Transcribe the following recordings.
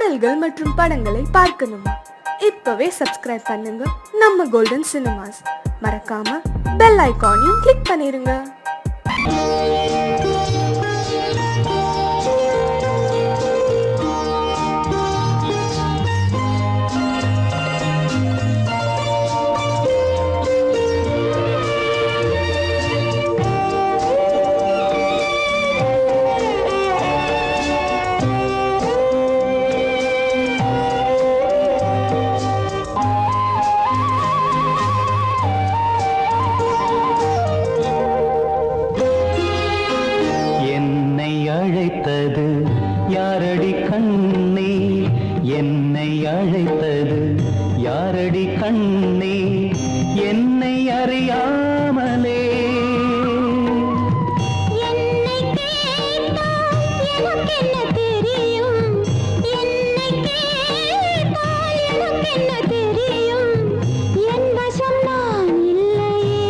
பாடல்கள் மற்றும் படங்களை பார்க்கணுமா? இப்பவே சப்ஸ்கிரைப் பண்ணுங்க நம்ம கோல்டன் சினிமாஸ். மறக்காம பெல் ஐகானையும் கிளிக் பண்ணிருங்க. அழைத்தது யாரடி கண்ணே, என்னை அழைத்தது யாரடி கண்ணே, என்னை அறியாமலே. என்னை கேட்டால் எனக்கென்ன தெரியும், என்னை கேட்டால் எனக்கென்ன தெரியும், என் வசம் நான் இல்லையே.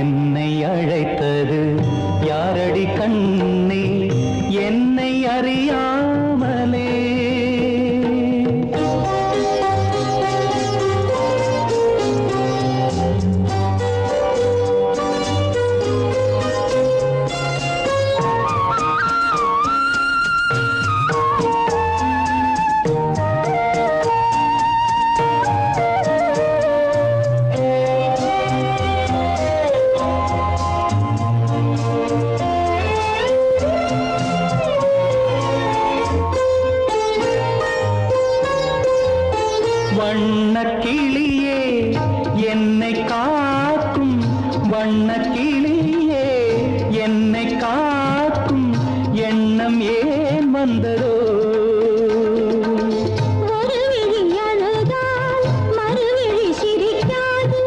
என்னை அழைத்தது யாரடி கண்ணே, என்னை அறியாமலே. வண்ணக்கிளியே என்னை காக்கும், வண்ணக்கிளியே என்னை காக்கும் எண்ணம் ஏன் வந்ததோ? ஒரு விழி அழுதால் மறுவிழி சிரிக்காது,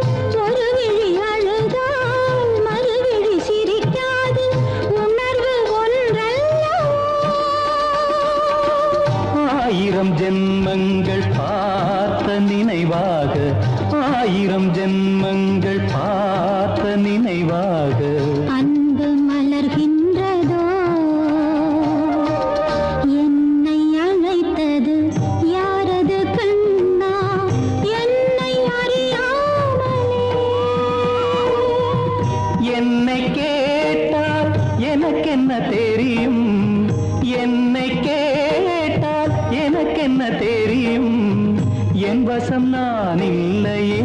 ஒரு விழி அழுதால் மறுவிழி சிரிக்காது, உணர்வு ஒன்றல்லவோ. ஆயிரம் ஜென்மங்கள் பார்த்த நினைவாக, ஆயிரம் ஜென்மங்கள் பார்த்த நினைவாக அன்பு மலர்கின்றதோ. என்னை அழைத்தது யாரது கண்ணா, என்னை அறியாமலே. என்னை கேட்டால் எனக்கென்ன தெரியும், என்னை கேட்டால் எனக்கென்ன தெரியும், என் வசம் நான் இல்லையே.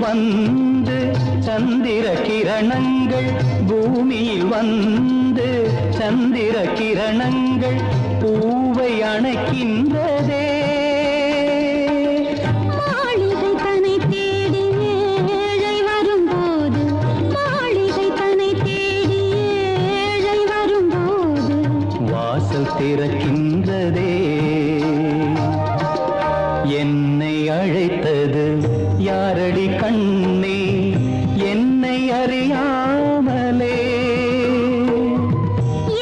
வந்து சந்திர கிரணங்கள், பூமியில் வந்து சந்திர கிரணங்கள் பூவை அணைக்கின்றதே. மாளிகை தன்னை தேடி ஏழை வரும்போது, மாளிகை தன்னை தேடி ஏழை வரும்போது வாசல் திறக்கின்றதே. என்னை அழைத்தது யாரடி கண்ணே, என்னை அறியாமலே.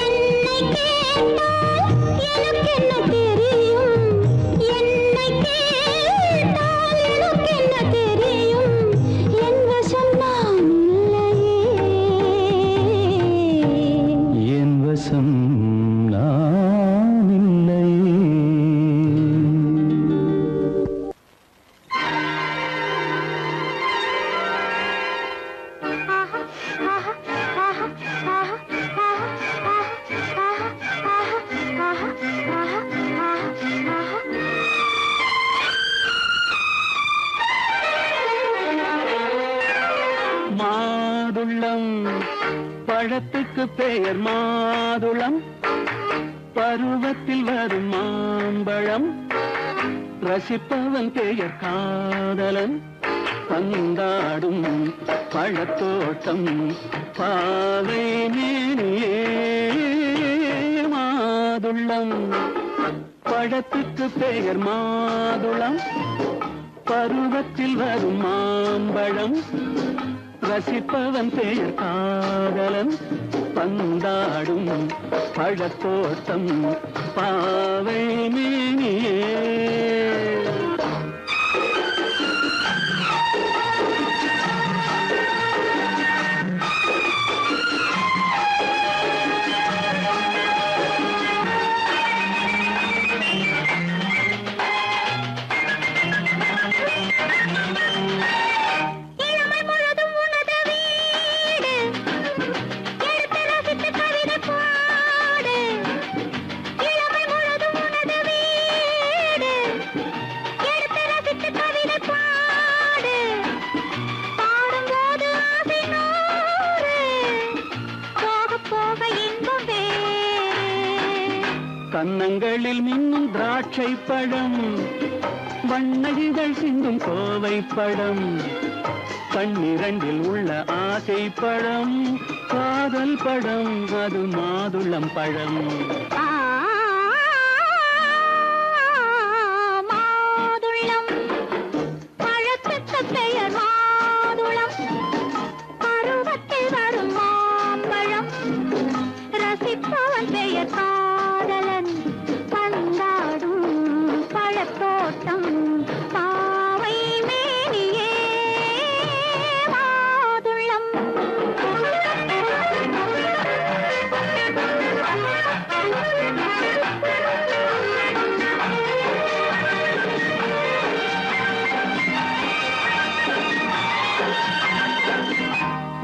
என்னை கேட்டால் எனக்கென்ன தெரியும், என்னை கேட்டால் எனக்கென்ன தெரியும், என் வசம் நான் இல்லையே. என் வசம் நான் இல்லையே. மாதுளம் பழத்துக்கு பெயர் மாதுளம், பருவத்தில் வரும் மாம்பழம் ரசிப்பவன் பெயர் காதலன் பந்தாடும் பழத்தோட்டம் பாவை மேனியே மாதுளம் பழத்துக்கு பெயர் மாதுளம் பருவத்தில் வரும் மாம்பழம் ரசிப்பவன் பெயர் காதலன் பந்தாடும் பழத்தோட்டம் பாவை மேனியே கன்னங்களில் மின்னும் திராட்சை பழம் வண்ண இதழ் சிந்தும் கோவை பழம் கண்ணிரண்டில் உள்ள ஆசை பழம் காதல் பழம் அது மாதுளம் பழம் மாதுளம் பழத்துக்கு பெயர் மாதுளம் பருவத்தில் வரும் மாம்பழம் ரசிப்பவன் பெயர் காதலன் பந்தாடும் பழத்தோட்டம் பாவை மேனியே மாதுளம்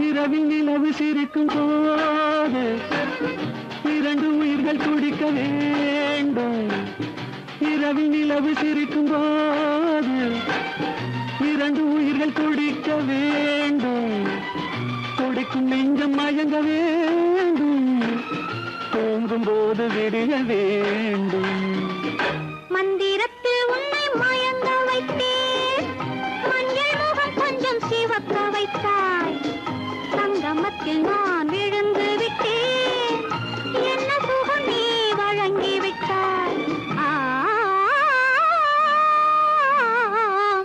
இரவில் நிலவு சிரிக்கும் போது இரண்டு உயிர்கள் துடிக்க வேண்டும் இரவில் நிலவு சிரிக்கும் போது இரண்டு உயிர்கள் துடிக்க வேண்டும் துடிக்கும் நெஞ்சம் மயங்க வேண்டும் தூங்கும் போது விடிய வேண்டும் மந்திரத்தில் உன்னை மயங்க வைத்தேன் மஞ்சள் முகம் கொஞ்சம் சிவக்க வைத்தாய் சங்கமத்தில் நான் விழுந்து விட்டேன் என்ன சுகம் நீ வழங்கி விட்டாய்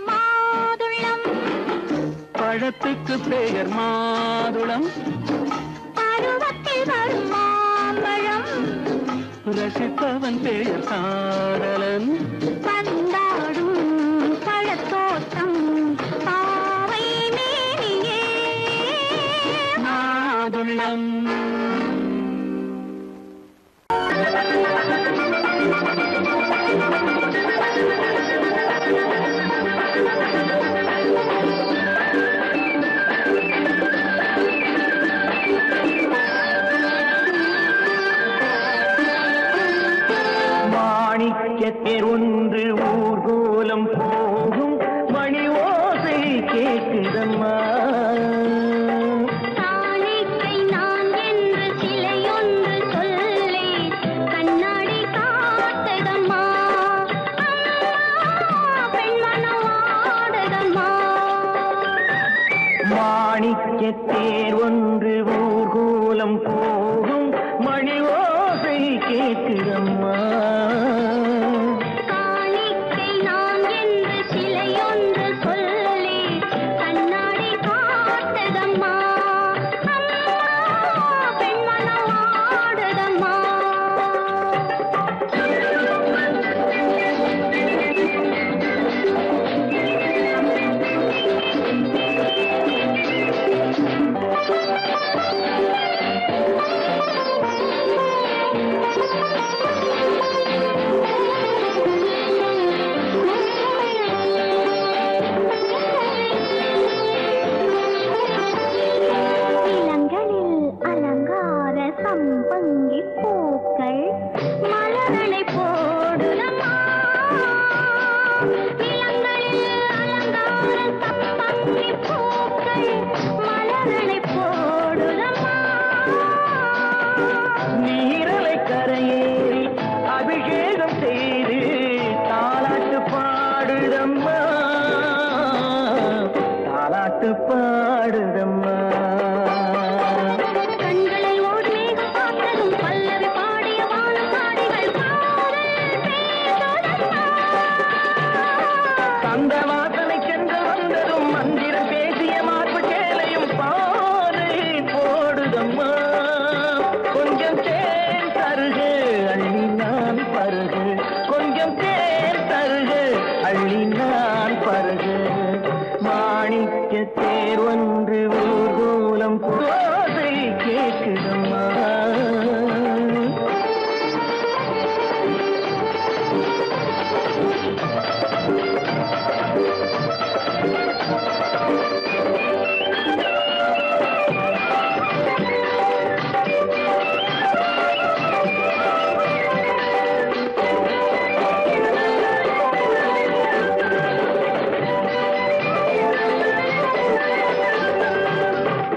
மாதுளம் பழத்துக்கு பெயர் மாதுளம் பருவத்தில் வரும் மாம்பழம் ரசிப்பவன் பெயர் காதலன் பந்தாடும் பழத்தோட்டம் பாவை மேனியே மாதுளம் மாணிக்கத்தேர் ஒன்று ஊர்கோலம் போகும் மணி ஓசை கேட்குதம்மா காணிக்கை நான் என்று சிலையொன்று சொல்லே கண்ணாடி காட்டுதம்மா பெண்மனம் ஆடுதம்மா மாணிக்கத்தேர் ஒன்று ஊர்கோலம் போகும் மணி ஓசை கேட்குதம்மா காணிக்கை நான் என்று சிலையொன்று சொல்லே கண்ணாடி காட்டுதம்மா பெண்மனம் ஆடுதம்மா தானம் செய்து தாலாட்டு பாடுதம்மா, தாலாட்டு பாடுதம்மா. கண்களை ஓடி மேகம் பார்த்ததும் பல்லவி பாடிய வானப்பாடிகள் காதல் பேசுதம்மா. அந்த வாசனை சென்று வந்ததும் மந்திரம் பேசிய மார்பு சேலையும் பாறை போடுதம்மா. கொஞ்சம் தேன் தருகு அள்ளி நான் பருகு, கொஞ்சம் தேன் தருகு அள்ளி நான் பருகு. மாணிக்க தேர் ஒன்று ஊர்கோலம் போதை கேட்குதம்மா.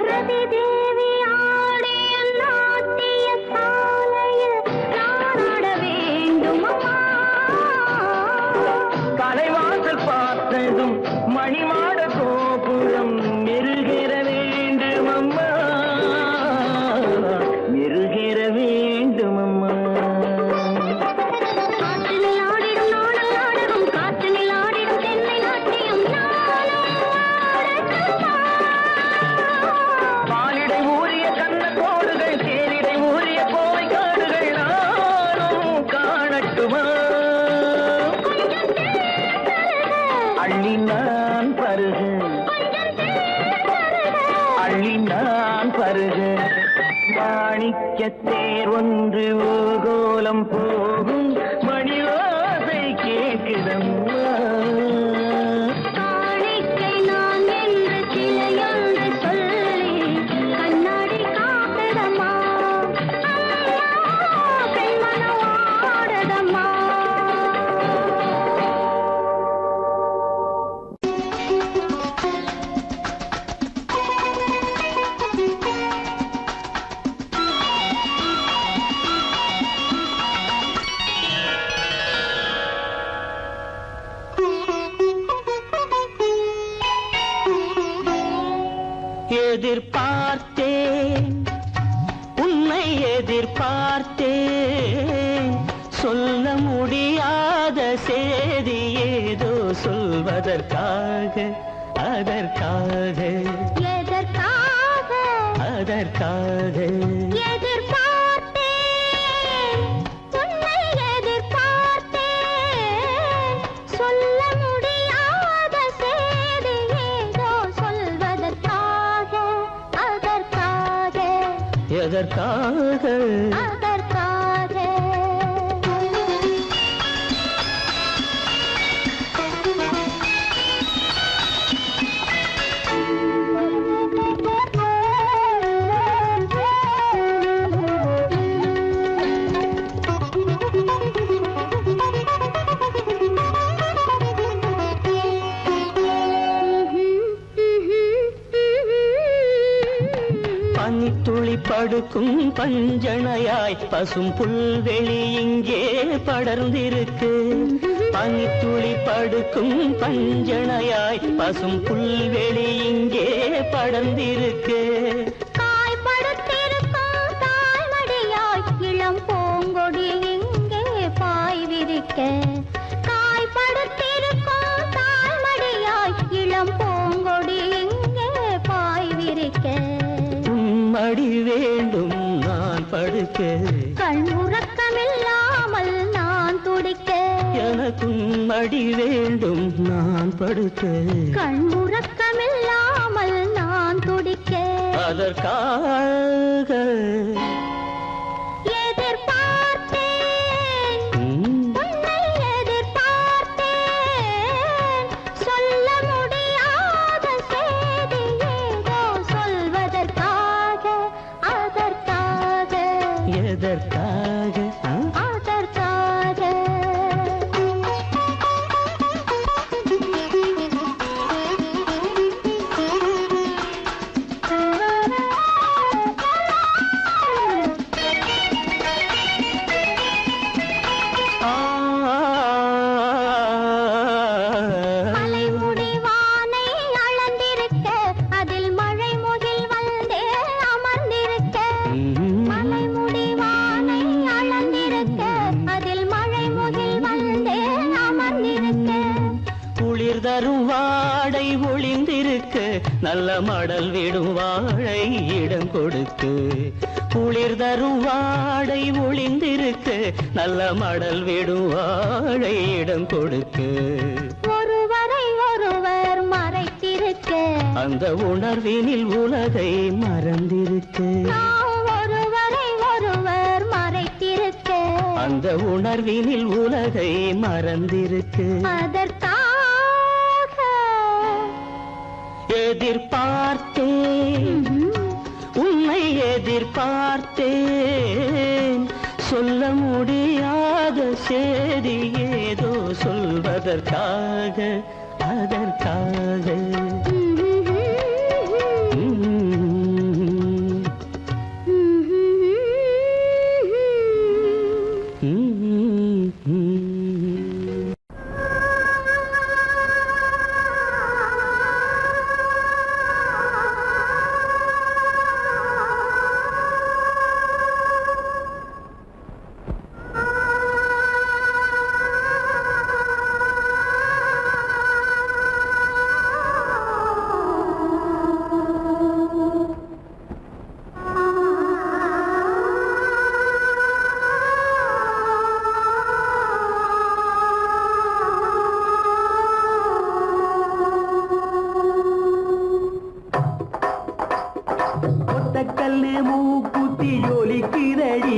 ரதி தேவி ஆடிய நாட்டிய சாலையில் நான் ஆட வேண்டுமம்மா. கலைவாசல் பார்த்ததும் மணிமாட கோபுரம் மெருகேற வேண்டும் அம்மா, மெருகேற வேண்டும் அம்மா. காற்றினில் ஆடிடும் நாடல் நாடகம், காற்றினில் ஆடிடும் தென்னை நாட்டியம் நானும் ஆடட்டுமா. பாலிடை ஊறிய கண்ண கோடுகள், தேரிடை ஊறிய கோவை காடுகள் நானும் காணட்டுமா. கொஞ்சம் தேன் தருக, அள்ளி நான் பருகு, கொஞ்சம் தேன் தருக. அள்ளி நான் பருகு. மாணிக்க தேர் ஒன்று ஊர்கோலம் போகும் மணிவாசை கேட்குதம்மா. காணிக்கை நான் என்று சிலையொன்று சொல்லி கண்ணாடி காத்ததம்மா. அம்மா, பெண்மனம் ஆடதம்மா. எதிர்பார்த்தேன், உன்னை எதிர்பார்த்தேன், சொல்ல முடியாத செய்தி ஏதோ சொல்வதற்காக, அதற்காக, எதற்காக அதற்காக. எதிர்பார்த்தேன், உன்னை எதிர்பார்த்தேன், சொல்ல முடியாத செய்தி ஏதோ சொல்வதற்காக, அதற்காக, எதற்காக? அதற்காக. பனித்துளி படுக்கும் பஞ்சணையாய் பசும் புல்வெளி இங்கே படர்ந்திருக்கு. பனித்துளி படுக்கும் பஞ்சணையாய் பசும் புல்வெளி இங்கே படர்ந்திருக்கு. காய்படுத்திருக்கும் தாய்மடியாய் இளம் பூங்கொடி இங்கே பாய் விரிக்க. காய்படுத்திருக்கும் தாய்மடியாய் இளம் பூங்கொடி இங்கே பாய் விரிக்க. மடி வேண்டும் நான் படுக்க, கண் உறக்கமில்லாமல் நான் துடிக்க. எனக்கும் மடி வேண்டும் நான் படுக்க, கண் உறக்கமில்லாமல் நான் துடிக்க. அதற்காக எதிர்பார்த்தேன், உன்னை எதிர்பார்த்தேன், சொல்ல முடியாத செய்தி ஏதோ சொல்வதற்காக, அதற்காக, எதற்காக? அதற்காக. தரும் வாடை ஒளிந்திருக்க நல்ல மடல் விடும் வாழை இடம் கொடுக்கு குளிர் தரும் வாடை ஒளிந்திருக்க நல்ல மடல் விடும் வாழை இடம் கொடுக்கு ஒருவரை ஒருவர் மறைத்திருக்க அந்த உணர்வினில் உலகை மறந்திருக்கு நாம் ஒருவரை ஒருவர் மறைத்திருக்க அந்த உணர்வினில் உலகை மறந்திருக்கு அதற்காக எதிர்பார்த்தேன் உன்னை எதிர்பார்த்தேன் சொல்ல முடியாத செய்தி ஏதோ சொல்வதற்காக அதற்காக கல்லு மூக்குத்தி ஜொலிக்குதடி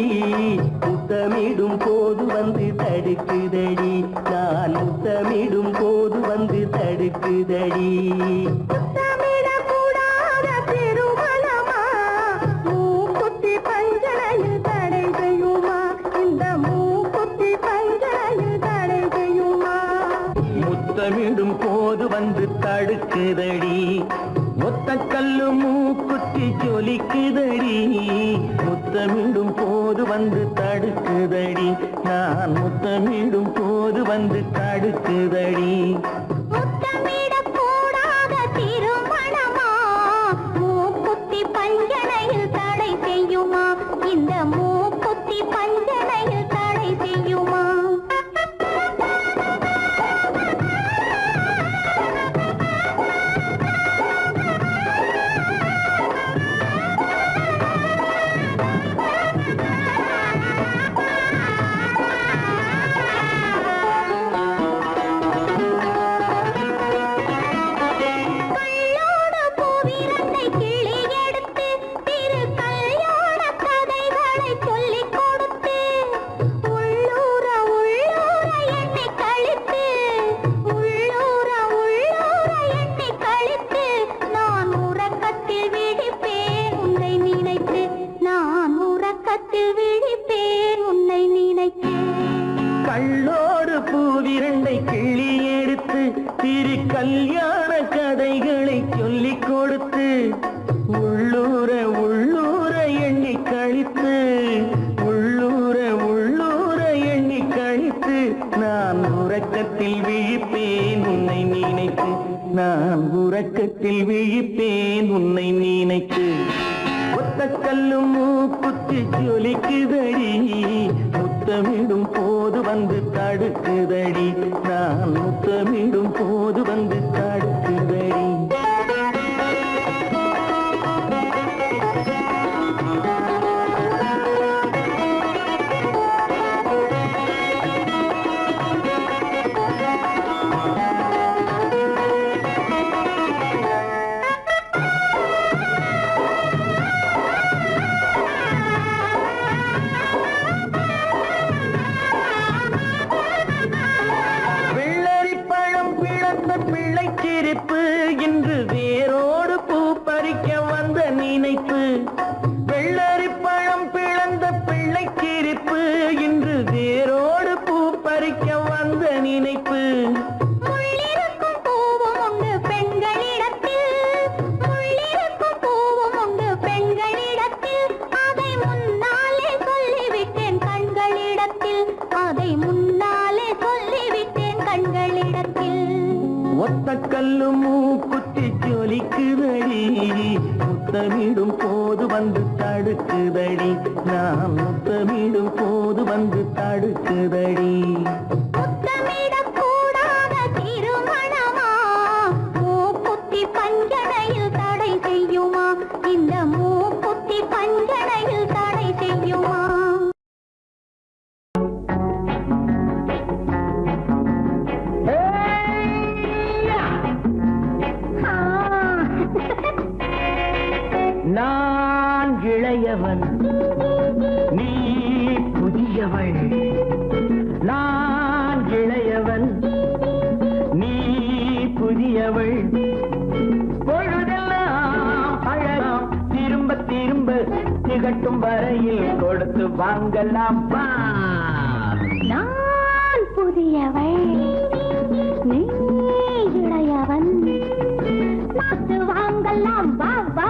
முத்தமிடும் போது வந்து தடுக்குதடி நான் முத்தமிடும் போது வந்து தடுக்குதடி முத்தமிடக்கூடாத திருமணமா மூக்குத்தி பஞ்சனையில் தடை செய்யுமா இந்த மூக்குத்தி பஞ்சனையில் தடை செய்யுமா முத்தமிடும் போது வந்து தடுக்குதடி ஒத்த கல்லு மூக்குத்தி ஜொலிக்குதடி முத்தமிடும் போது வந்து தடுக்குதடி நான் முத்தமிடும் போது வந்து தடுக்குதடி முத்தமிடக்கூடாத திருமணமா மூக்குத்தி பஞ்சனையில் தடை செய்யுமா இந்த மூக்குத்தி பஞ்சனையில் தடை செய்யுமா கள்ளோடு பூவிரண்டை கிள்ளி எடுத்து திரு கல்யாண கதைகளை சொல்லிக் கொடுத்து உள்ளூர உள்ளூர எண்ணி கழித்து உள்ளூர உள்ளூர எண்ணி கழித்து நான் உறக்கத்தில் விழிப்பேன் உன்னை நினைத்து நான் உறக்கத்தில் விழிப்பேன் உன்னை நினைத்து ஒத்த கல்லும் மூக்குத்தி ஜொலிக்குதடி முத்தமிடும் போது வந்து தடுக்குதடி நான் முத்தமிடும் போது வந்து தடுக்குதடி பிள்ளைச்சிரிப்பு இன்று வேரோடு பூ பறிக்க வந்த நினைப்பு வெள்ளரி பழம் பிளந்த பிள்ளைச்சிரிப்பு இன்று வேரோடு பூ பறிக்க வந்த நினைப்பு முள்ளிருக்கும் பூவும் உண்டு பெண்களிடத்தில் முள்ளிருக்கும் பூவும் உண்டு பெண்களிடத்தில் அதை முன்னாலே சொல்லிவிட்டேன் கண்களிடத்தில் அதை முன்னாலே சொல்லிவிட்டேன் கண்களிடத்தில் ஒத்த கல்லு மூக்குத்தி ஜொலிக்குதடி முத்தமிடும் போது வந்து தடுக்குதடி நான் முத்தமிடும் போது வந்து தடுக்குதடி முத்தமிடக்கூடாத திருமணமா நான் இளையவன் நீ புதியவள் பொழுதெல்லாம் பழகம் திரும்ப திரும்ப திகட்டும் வரையில் கொடுத்து வாங்கலாம் வா. நான் புதியவள் நீ இளையவன் பார்த்து வாங்கலாம் வா வா.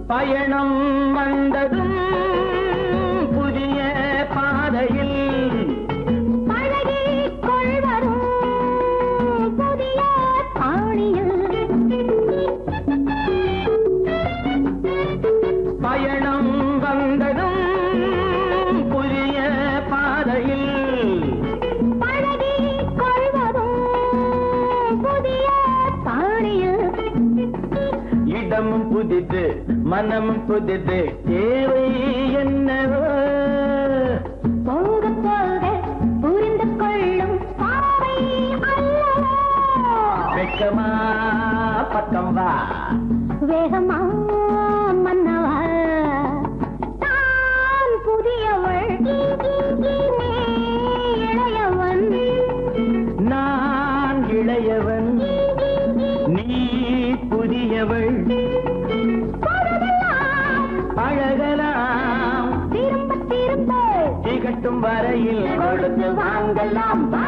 பயணம் வந்ததும் புதிய பாதையில் பழகிக் கொள்வதும் புதிய பாணியில். பயணம் வந்ததும் புதிய பாதையில் பழகிக் கொள்வதும் புதிய பாணியில். இடமும் புதிது மனமும் புதிது தேவை என்னவோ போக போக புரிந்து கொள்ளும் பாவை அல்லவோ. வெக்கமா பக்கம் வா வேகமா மன்னவா தான் புதியவள் நீ இளையவன். நான் இளையவன் நீ புதியவள் பழகலாம் திரும்ப திரும்ப திகட்டும் வரையில் கொடுத்து வாங்கலாம் வா.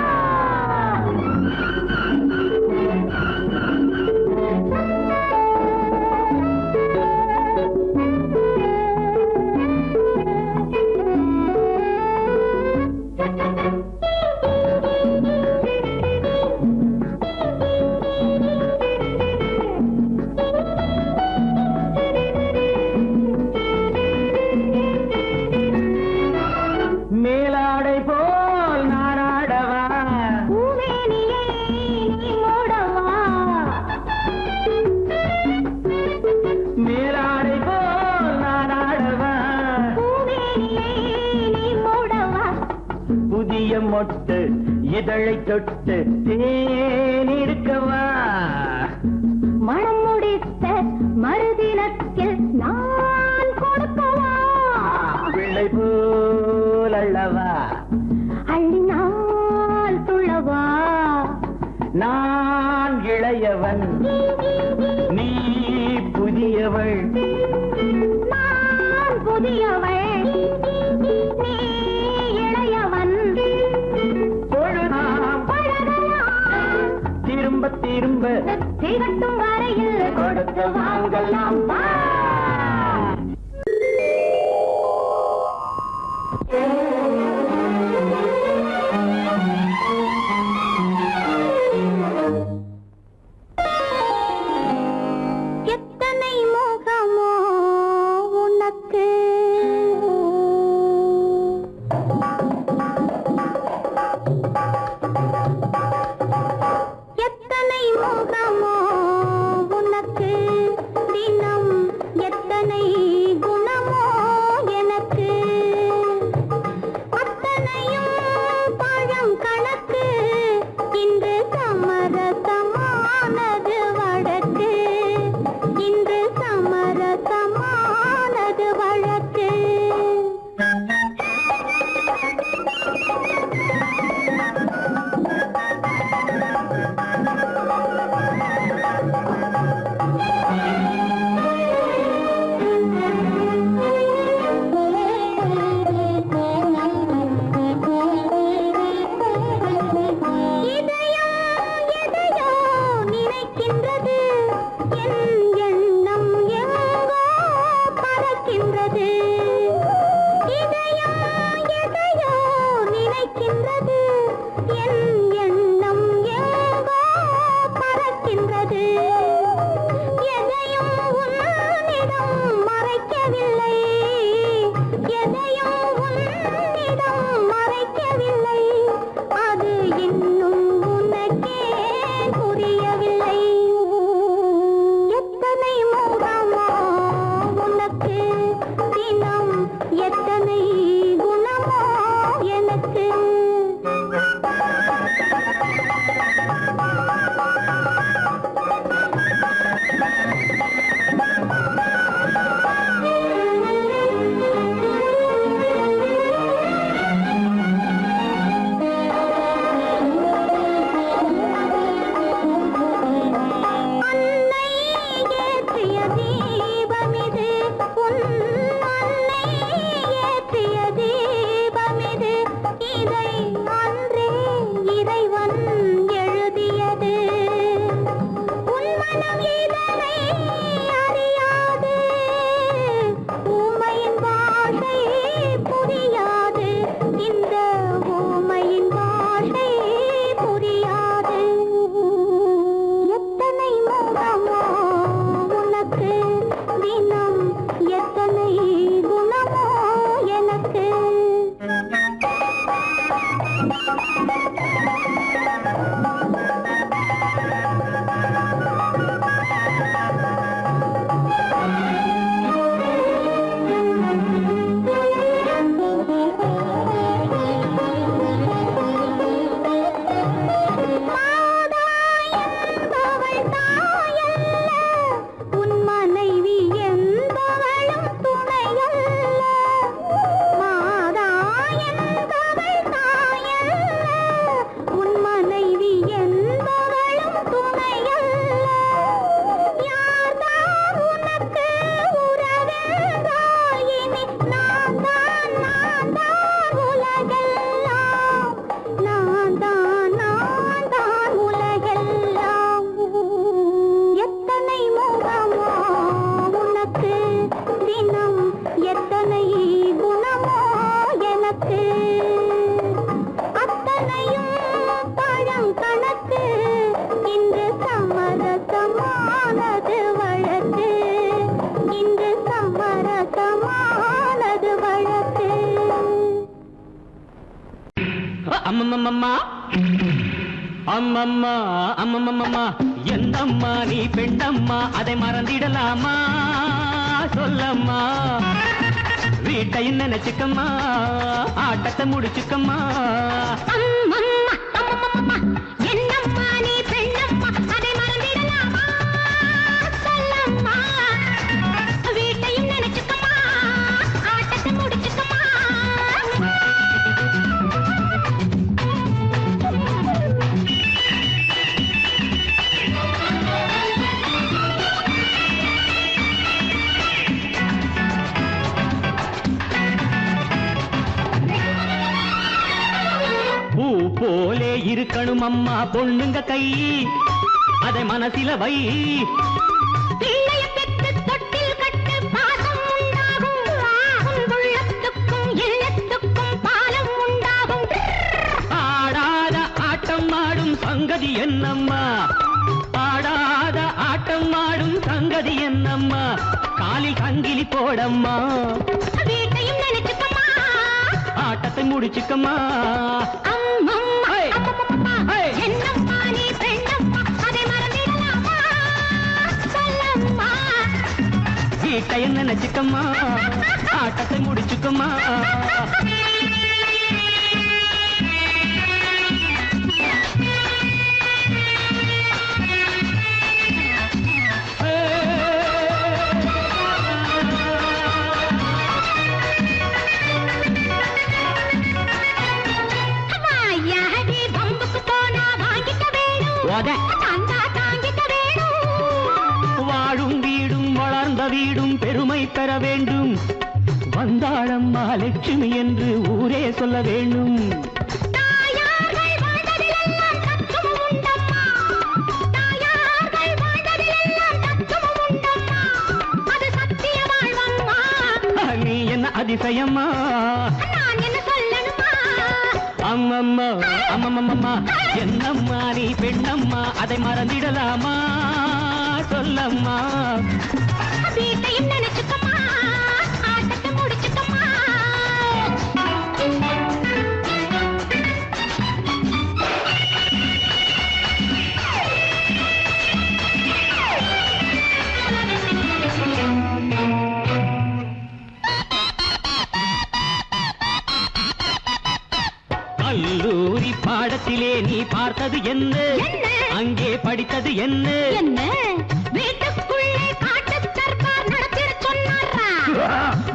மேலாடை போல் நாராடவா பூமேனியை நீ மூடவா. மேலாடை போல் நாராடவா பூமேனியை நீ மூடவா. புதிய மொட்டு இதழை தொட்டு தேனிருக்கவா மனம் முடித்த மறுதினத்தில் நான் கொடுக்கவா. பிள்ளை போல் அல்லவா அள்ளினால் துள்ளவா. நான் இளையவன் நீ புதியவள் நான் புதியவள் நீ இளையவன். பொழுதாம் பழகலாம் திரும்ப திரும்ப திகட்டும் வரையில் கொடுத்து வாங்கலாம் வா. எத்தனை மோகமோ உனக்கு எத்தனை மோகமோ உனக்கு தினம் எத்தனை குணமோ எனக்கு அத்தனையும் பழம் கணக்கு இன்று சமரசமானது வழக்கு இன்று சமரசமானது வழக்கு அம்மம்மம்மா அம்மம்மா அம்மம்மம்மா எந்தம்மா நீ பெண்டம்மா அதை மறந்திடலாமா சொல்லம்மா வீட்டையும் நினைச்சுக்கம்மா ஆட்டத்தை முடிச்சுக்கம்மா போலே இருக்கணும் அம்மா பொண்ணுங்க கை அதை மனசில வை பிள்ளைய பெற்று தொட்டில் கட்டு பாசம் உண்டாகும் உள்ளத்துக்கும் எண்ணத்துக்கும் பாலம் உண்டாகும் ஆடாத ஆட்டம் ஆடும் சங்கதி என்னம்மா ஆடாத ஆட்டம் ஆடும் சங்கதி என்னம்மா காலில் சங்கிலி போடம்மா வீட்டையும் நினைச்சுக்கம்மா ஆட்டத்தை முடிச்சுக்கம்மா என்னம்மா நீ பெண்ணம்மா அதை மறந்திடலாமா சொல்லம்மா வீட்டையும் நினைச்சுக்கம்மா ஆட்டத்தை முடிச்சுக்கம்மா வாழும் வீடும் வளர்ந்த வீடும் பெருமை பெற வேண்டும் வந்தாளம்மா லட்சுமி என்று ஊரே சொல்ல வேண்டும் நீ என்ன அதிசயம்மா அம்மம்மா அம்மம்மம்மா என்னம்மா நீ பெண்ணம்மா அதை மறந்திடலாமா சொல்லம்மா வீட்டையும் நினைச்சுக்கம்மா ஆட்டத்தை முடிச்சுக்கம்மா கல்லூரி பாடத்திலே நீ பார்த்தது என்ன என்ன? அங்கே படித்தது என்ன என்ன வீட்டுக்குள்ளே காட்டு தர்பார் நடத்திட சொன்னாரா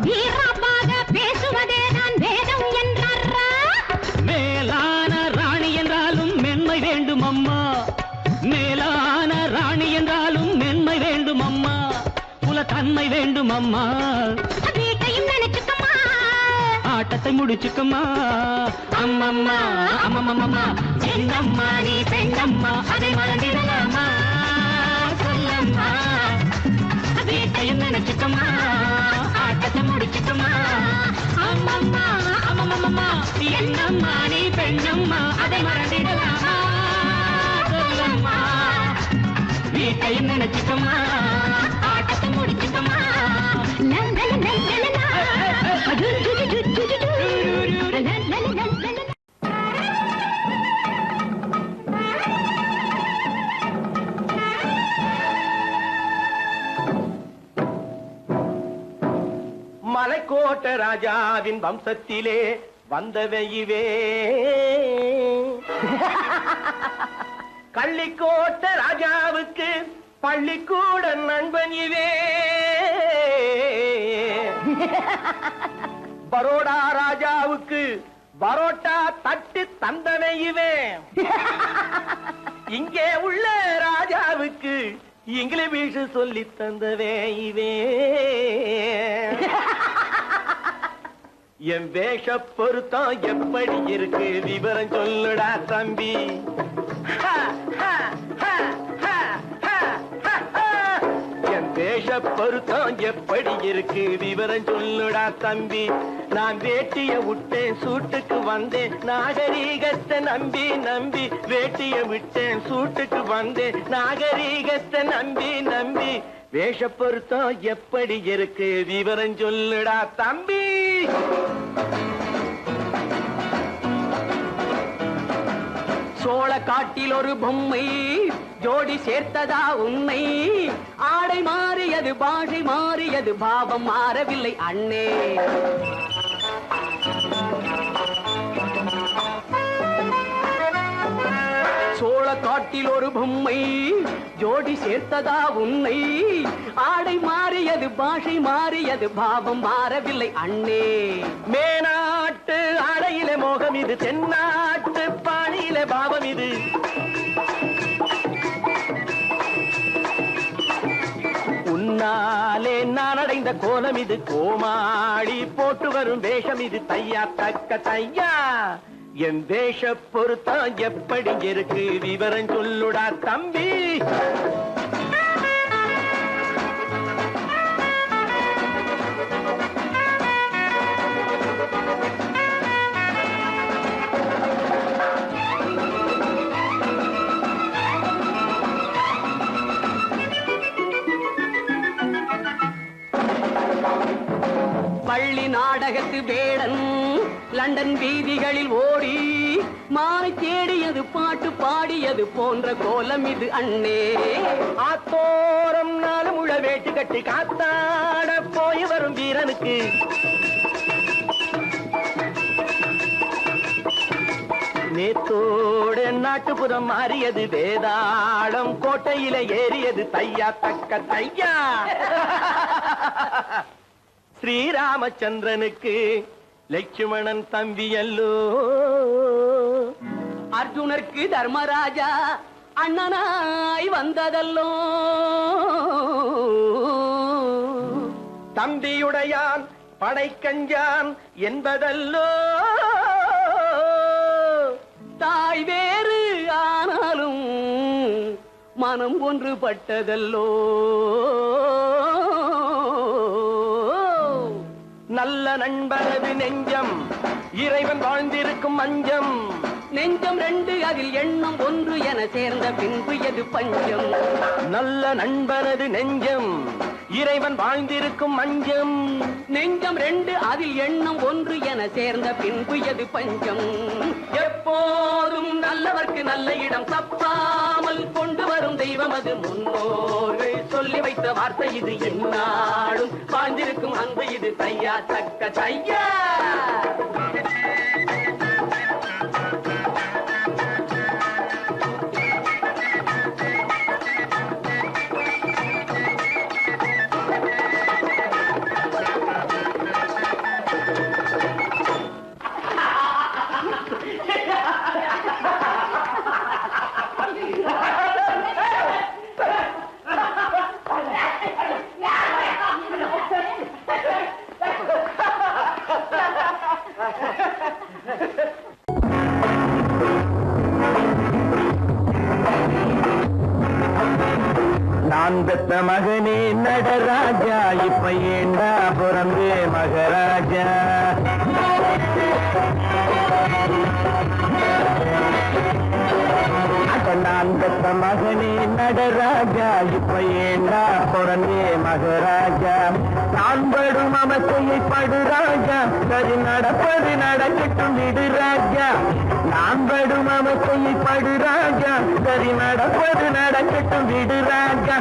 வீரமாக பேசுவதே தான் வேதம் என்றாரா மேலான ராணி என்றாலும் மென்மை வேண்டும் அம்மா மேலான ராணி என்றாலும் மென்மை வேண்டும் அம்மா குலத்தன்மை வேண்டும் அம்மா வீட்டையும் நினைச்சுக்கமா ஆட்டத்தை முடிச்சுக்கம்மா அம்மம்மா அம்மம்மம்மா என்னம்மா நீ பெண்ணம்மா அதை மறந்திடலாமா சொல்லம்மா வீட்டையும் நினைச்சுக்கம்மா ஆட்டத்தை முடிச்சுக்கம்மா அம்மம்மா அம்மம்மம்மா என்னம்மா நீ பெண்ணம்மா அதை மறந்திடலாமா சொல்லம்மா வீட்டையும் நினைச்சுக்கம்மா ஆட்டத்தை முடிச்சுக்கம்மா மலைக்கோட்ட ராஜாவின் வம்சத்திலே வந்தவையுவே கள்ளிக்கோட்ட ராஜாவுக்கு பள்ளிக்கூட நண்பன் இவே பரோடா ராஜாவுக்கு பரோட்டா தட்டு தந்தனை இவே இங்கே உள்ள ராஜாவுக்கு இங்கிலீஷ் சொல்லி தந்தவே இவே என் வேஷ பொருத்தம் எப்படி இருக்கு விவரம் சொல்லுடா தம்பி என் வேஷ பொருத்தம் எப்படி இருக்கு விவரம் சொல்லுடா தம்பி நான் வேட்டிய விட்டேன் சூட்டுக்கு வந்தேன் நாகரீகத்தை நம்பி நம்பி வேட்டிய விட்டேன் சூட்டுக்கு வந்தேன் நாகரீகத்தை நம்பி நம்பி வேஷ பொருத்தம் எப்படி இருக்கு விவரம் சொல்லுடா தம்பி சோழ காட்டில் ஒரு பொம்மை ஜோடி சேர்த்ததா உண்மை ஆடை மாறியது பாஷை மாறியது பாவம் மாறவில்லை அண்ணே சோழ காட்டில் ஒரு பொம்மை ஜோடி சேர்த்ததா உன்னை ஆடை மாறியது பாஷை மாறியது பாவம் மாறவில்லை அண்ணே மேனாட்டு ஆடையிலே மோகம் இது தென்னாட்டு பாணியிலே பாவம் இது உன்னாலே நான் அடைந்த கோலம் இது கோமாளி போட்டு வரும் வேஷம் இது தையா தக்க தையா என் தேச பொருத்தம் எப்படி இருக்கு விவரம் சொல்லுடா தம்பி பள்ளி நாடகத்து வேடன் லண்டன் வீதிகளில் ஓடி மானை தேடியது பாட்டு பாடியது போன்ற கோலம் இது அண்ணே ஆத்தோரம் நாலு முழ வேட்டு கட்டி காத்தாட போய் வரும் வீரனுக்கு நேத்தோடு நாட்டுப்புறம் மாறியது வேதாளம் கோட்டையில ஏறியது தையா தக்க தையா ஸ்ரீராமச்சந்திரனுக்கு லட்சுமணன் தம்பி அல்லோ அர்ஜுனருக்கு தர்மராஜா அண்ணனாய் வந்ததல்லோ தம்பியுடையான் படைக்கஞ்சான் என்பதல்லோ தாய் வேறு ஆனாலும் மனம் ஒன்றுபட்டதல்லோ நல்ல நண்பனது நெஞ்சம் இறைவன் வாழ்ந்திருக்கும் மஞ்சம் நெஞ்சம் ரெண்டு அதில் எண்ணம் ஒன்று என சேர்ந்த பின்பு எது பஞ்சம் நல்ல நண்பனது நெஞ்சம் இறைவன் வாழ்ந்திருக்கும் மஞ்சம் நெஞ்சம் ரெண்டு அதில் எண்ணம் ஒன்று என சேர்ந்த பின்பு எது பஞ்சம் எப்போதும் நல்லவர்க்கு நல்ல இடம் தப்பாமல் கொண்டு வரும் தெய்வம் அது முன்னோர்கள் சொல்லி வைத்த வார்த்தை இது என்னாலும் வாழ்ந்திருக்கும் அன்பு இது தையா தக்க தையா நான் பெத்த மகனே நடராஜா, இப்ப ஏண்டா பிறந்து மகராஜா. நான் பெத்த மகனே நடராஜா, இப்ப ஏண்டா பிறந்தே மகராஜா. நான் படும் அமத்தையை படுராஜா, சரி நடப்பது நடக்கட்டும் விடு ராஜா. நான் படும் அமத்தையை படுராஜா, சரி நடப்பது நடக்கட்டும் விடு ராஜா.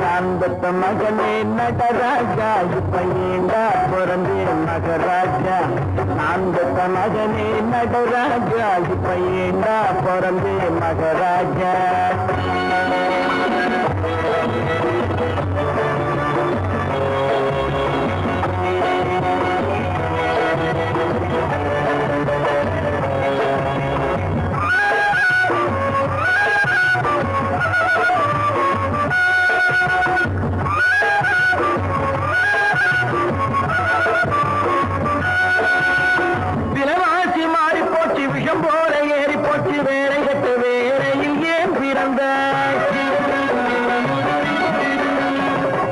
நான் பெத்த மகனே நடராஜா, இப்ப ஏண்டா பிறந்தே மகராஜா. நான் பெத்த மகனே நடராஜா, இப்ப ஏண்டா பிறந்தே மகராஜா. விலைவாசி மாறி போச்சு, விஷம் போல ஏறி போச்சு, வேலை கட்ட வேலையில் ஏன் பிறந்தாய்?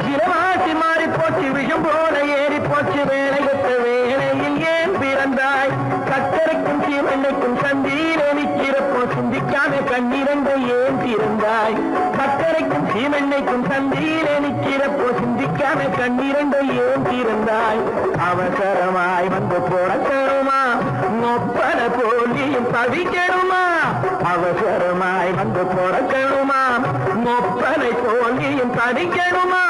விலைவாசி மாறி போச்சு, விஷம் போல ஏறி போச்சு, வேலை கட்ட வேலையில் ஏன் பிறந்தாய்? சக்கரைக்கும் சீமெண்ணைக்கும் சந்தியிலே நிற்கிறப்போ சிந்திக்காத கண்ணிரண்டை ஏன் திறந்தாய்? சக்கரைக்கும் சீமெண்ணைக்கும் சந்தியிலே நிற்கிறப்போ சிந்திக்காத கண்ணிரண்டை ஏன் திறந்தாய்? அவசரமாய் வந்து போடக்கணுமா, நொப்பன போலியும் தவிக்கணுமா? அவசரமாய் வந்து போடக்கணுமா, நொப்பனை போலியும் தவிக்கணுமா?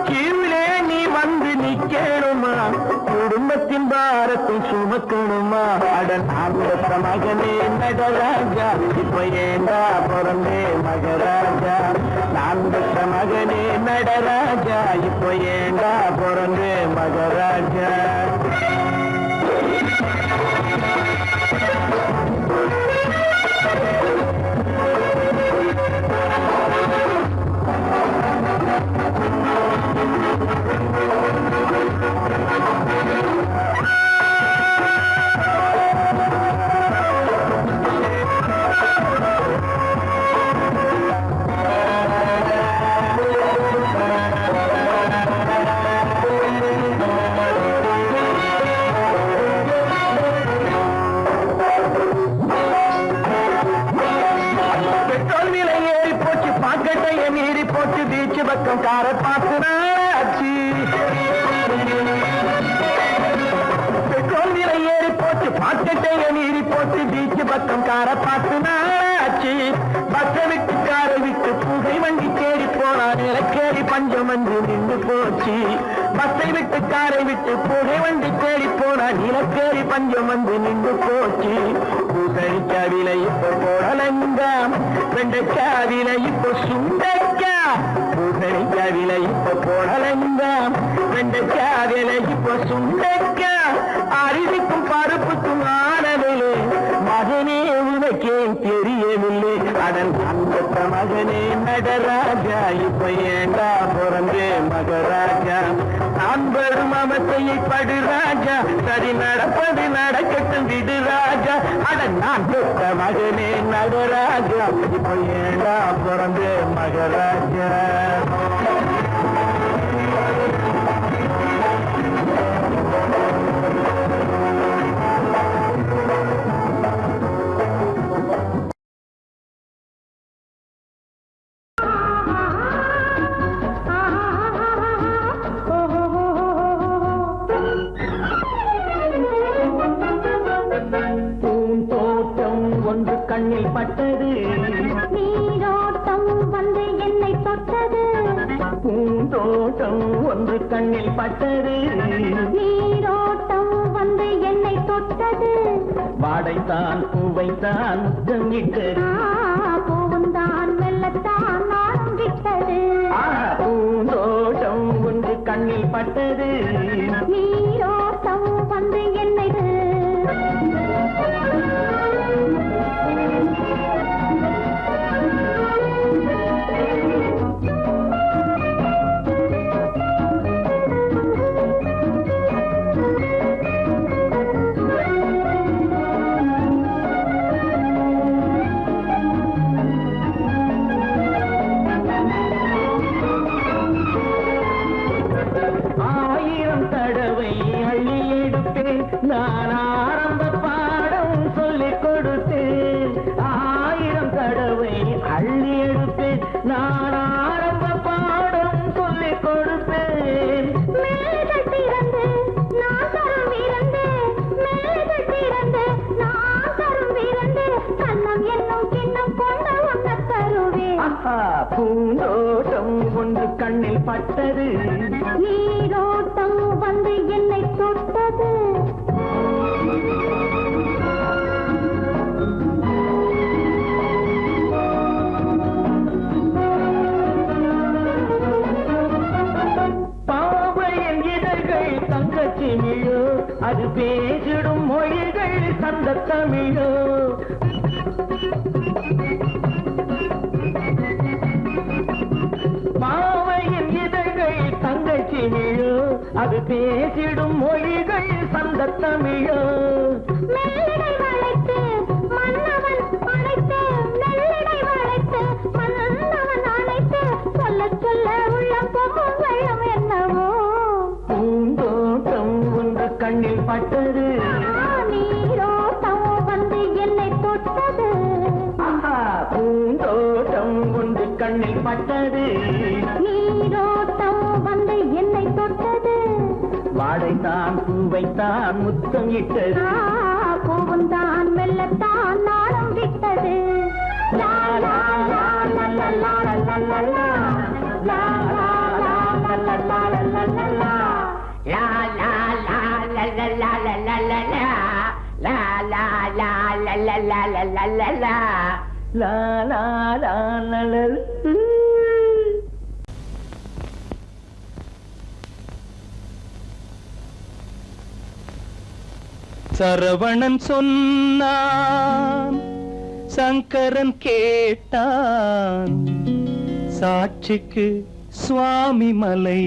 கீழே நீ வந்து நிக்கணுமா, குடும்பத்தின் பாரத்தை சுமக்கணுமா? அடன் ஆண்ட மகனே நடராஜா, இப்ப ஏண்டா பிறந்தே மகராஜா. நான் பெற்ற மகனே நடராஜா, இப்ப ஏண்டா பிறந்தே மகராஜா. பெட்ரோல் விலை ஏறி போச்சு, பாக்கெட்டைய மீறி போச்சு, பீச்சு பக்கம் காரை பார்த்து நாளாச்சு. பெட்ரோல் விலை ஏறி போச்சு, பாக்கெட்டைய மீறி போச்சு, பீச்சு பக்கம் காரை பார்த்து நாளாச்சு. பஸ்ஸை விட்டு காரை விட்டு புகை வண்டி தேடி போனா நிலக்கேறி பஞ்சம் வந்து நின்று போச்சு. பஸ்ஸை விட்டு காரை விட்டு புகை வண்டி தேடி போனா நிலக்கேறி பஞ்சம் வந்து நின்று போச்சு. பூசணிக்காய் விலை இப்ப போடலங்கா, வெண்டைக்காய் விலை இப்ப சுண்டைக்கா. பூசணிக்காய் விலை இப்ப போடலங்கா, வெண்டைக்காய் விலை இப்ப சுண்டைக்கா. அரிசிக்கும் பருப்புக்கும் ஆனவில்லை மகனே, உனக்கே தெரியவில்லை. அதன் அந்த மகனே நடராஜா, இப்ப ஏண்டா பிறந்தே மகராஜா. நான் வரும் அமத்தையை படு ராஜா, சரி நடப்பது நடக்கட்டும் விடு ராஜா. அதன் நான் பெற்ற மகனே நடராஜா, இப்ப ஏண்டா பிறந்தே மகராஜா. பூந்தோட்டம் ஒன்று கண்ணில் பட்டது, நீரோட்டம் வந்து என்னை தொட்டது. பூந்தோட்டம் ஒன்று கண்ணில் பட்டது, நீரோட்டம் வந்து என்னை தொட்டது. வாடைத்தான் பூவைத்தான் முத்தமிட்டது, பூவுந்தான் வெள்ளத்தான் நானும் விட்டது. பூந்தோட்டம் ஒன்று கண்ணில் பட்டது, நீரோட்டம் வந்து என்னை நான் ஆரம்ப பாடம் சொல்லிக் கொடுப்பேன். மேலைகள் திறந்து நான் தரும் விருந்து, மேலைகள் திறந்து நான் தரும் விருந்து, கண்ணம் என்னும் கிண்ணம் கொண்டு உண்ண தருவேன். ஆஹா, பூந்தோட்டம் ஒன்று கண்ணில் பட்டது, நீரோட்டம் வந்து என்னை தொட்டது. பாவையின் இதழ்கள் தங்கச்சிமிழோ, அது பேசிடும் மொழிகள் சந்த தமிழோ. பாவையின் இதழ்கள் தங்கச்சிமிழோ, அது பேசிடும் மொழிகள் சந்த தமிழோ. மெல்லிடை வளைத்து மன்னவன் அழைத்து, மெல்லிடை வளைத்து மன்னவன் அழைத்து, சொல்ல சொல்ல உள்ளம் பொங்கும் வெள்ளம் என்னவோ. பூந்தோட்டம் ஒன்று கண்ணில் பட்டது, நீரோட்டம் வந்து என்னை தொட்டது. ஆஹா, பூந்தோட்டம் ஒன்று கண்ணில் பட்டது, நீரோட்டம் வந்து என்னை தொட்டது. வாடைத்தான் பூவைத்தான் முத்தம் இட்டது, பூவுந்தான் மெல்லத்தான் நாளம் விட்டது. லா லா லா லா லா லா லா லா லா. லா லா லா லா லா லா லா லா லா. La la la la la la la la la la. La la la la la la la la la la. லா லா லா லா லா. சரவணன் சொன்னான், சங்கரன் கேட்டான், சாட்சிக்கு சுவாமி மலை.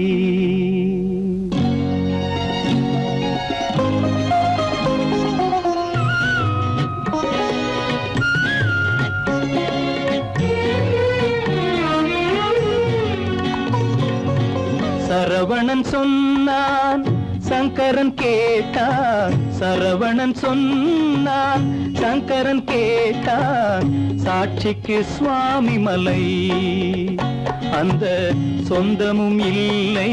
சரவணன் சொன்னான், சங்கரன் கேட்டான், சரவணன் சொன்னான், சங்கரன் கேட்டான், சாட்சிக்கு சுவாமி மலை. அந்த சொந்தமும் இல்லை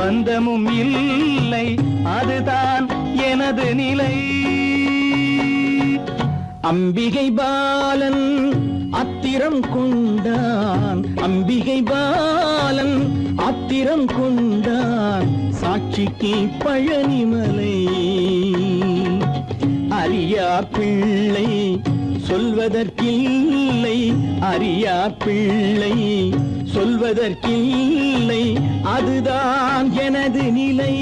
பந்தமும் இல்லை, அதுதான் எனது நிலை. அம்பிகை பாலன் அத்திரம் கொண்டான், அம்பிகை பாலன் ஆத்திரம் கொண்டான், சாட்சிக்கு பழனிமலை. அறியா பிள்ளை சொல்வதற்கில்லை, அறியா பிள்ளை சொல்வதற்கில்லை, அதுதான் எனது நிலை.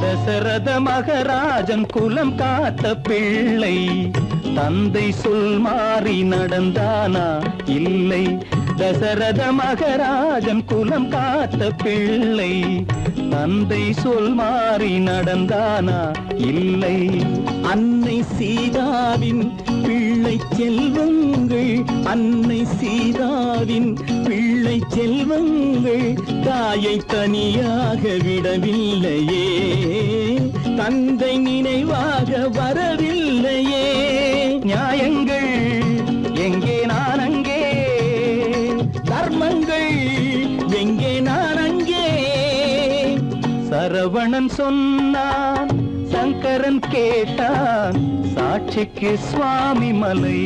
தசரத மகராஜன் குலம் காத்த பிள்ளை, தந்தை சொல் மாறி நடந்தானா இல்லை. தசரத மகராஜன் குலம் காத்த பிள்ளை, தந்தை சொல் மாறி நடந்தானா இல்லை. அன்னை சீதாவின் பிள்ளை செல்வங்கள், அன்னை சீதாவின் பிள்ளை செல்வங்கள், தாயை தனியாக விடவில்லையே, தந்தை நினைவாக வரவில்லையே. நியாயங்கள் எங்கே நான் அங்கே, தர்மங்கள் எங்கே நான் அங்கே. சரவணன் சொன்னான், சங்கரன் கேட்டான், சாட்சிக்கு சுவாமி மலை.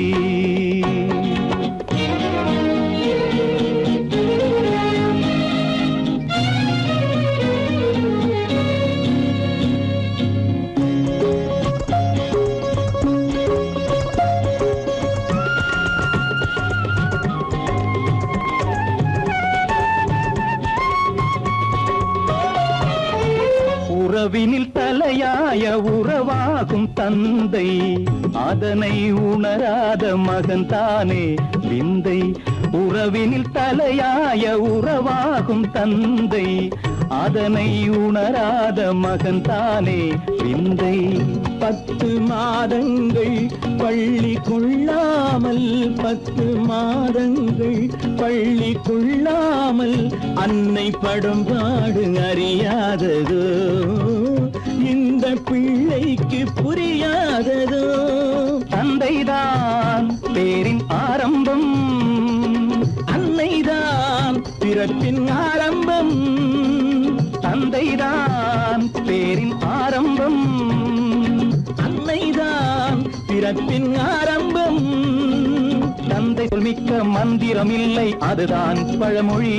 உறவினில் தலையாய உறவாகும் தந்தை, அதனை உணராத மகன் தானே விந்தை. உறவினில் தலையாய உறவாகும் தந்தை அதனை உணராத மகன் தானே விந்தை 10 மாதங்கள் பள்ளி கொள்ளாமல் 10 மாதங்கள் பள்ளி கொள்ளாமல் அன்னை படும் பாடு அறியாததோ இந்த பிள்ளைக்கு புரியாததோ தந்தைதான் பேரின் ஆரம்பம் அன்னைதான் பிறப்பின் ஆரம்பம் தந்தைதான் பேரின் ஆரம்பம் அன்னைதான் பிறப்பின் ஆரம்பம் தந்தை சொல்மிக்க மந்திரம் இல்லை அதுதான் பழமொழி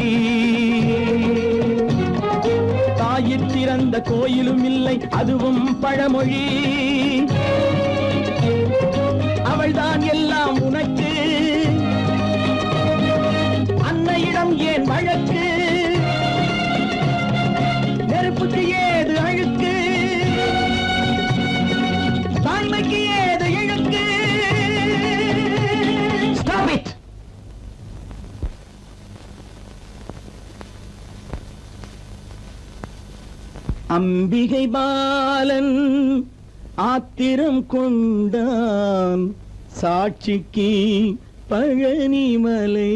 தாயிற் திறந்த கோயிலும் இல்லை அதுவும் பழமொழி அவள்தான் எல்லாம் உனக்கு அன்னையிடம் ஏன் வழக்கு நெருப்புக்கு ஏது அழுக்கு தாய்மைக்கு ஏது இழுக்கு Stop it! அம்பிகை பாலன் ஆத்திரம் கொண்டான் சாட்சிக்கு பழனிமலை